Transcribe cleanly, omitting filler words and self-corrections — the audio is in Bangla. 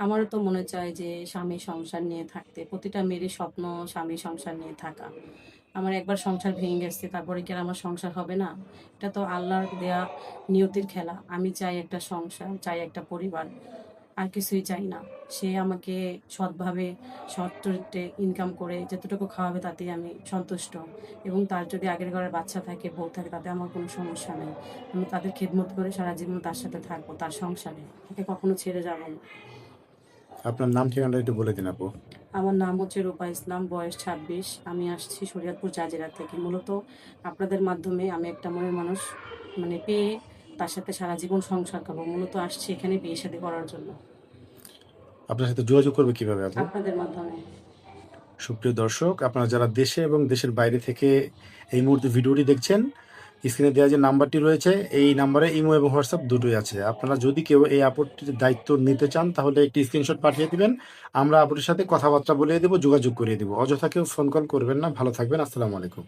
আমারও তো মনে চায় যে স্বামী সংসার নিয়ে থাকতে। প্রতিটা মেয়েরই স্বপ্ন স্বামী সংসার নিয়ে থাকা। আমার একবার সংসার ভেঙে গেছে, তারপরে কি আর আমার সংসার হবে না? এটা তো আল্লাহর দেয়া নিয়তির খেলা। আমি চাই একটা সংসার, চাই একটা পরিবার। আর কিছুই চাই না। সে আমাকে সৎভাবে, সৎ চরিত্রে ইনকাম করে যতটুকু খাওয়াবে তাতেই আমি সন্তুষ্ট। এবং তার যদি আগের ঘরের বাচ্চা থাকে, বউ থাকে, তাতে আমার কোনো সমস্যা নেই। আমি তাদের খেদমত করে সারা জীবন তার সাথে থাকবো, তার সংসারে। তাকে কখনো ছেড়ে যাবো না। আপনার নাম ঠিকানাটা একটু বলে দিন আপু। আমার নাম হচ্ছে রূপা ইসলাম, বয়স ২৬। আমি আসছি শরীয়তপুর জাজিরা থেকে। মূলত আপনাদের মাধ্যমে আমি একটা মনের মানুষ পেয়ে তার সাথে সারা জীবন সংসার করবো। মূলত আসছি এখানে বিয়ে শাদী করার জন্য। আপনার সাথে যোগাযোগ করবে কিভাবে আপু? আপনাদের মাধ্যমে। সুপ্রিয় দর্শক, আপনারা যারা দেশে এবং দেশের বাইরে থেকে এই মুহূর্তে ভিডিওটি দেখছেন, স্ক্রিনে দেওয়া যে নাম্বারটি রয়েছে এই নাম্বারে ইমো এবং হোয়াটসঅ্যাপ দুটোই আছে। আপনারা যদি কেউ এই আপত্তির দায়িত্ব নিতে চান তাহলে একটি স্ক্রিনশট পাঠিয়ে দিবেন। আমরা আপুটির সাথে কথাবার্তা বলিয়ে দেবো, যোগাযোগ করিয়ে দেবো। অযথা কেউ ফোন কল করবেন না। ভালো থাকবেন। আসসালামু আলাইকুম।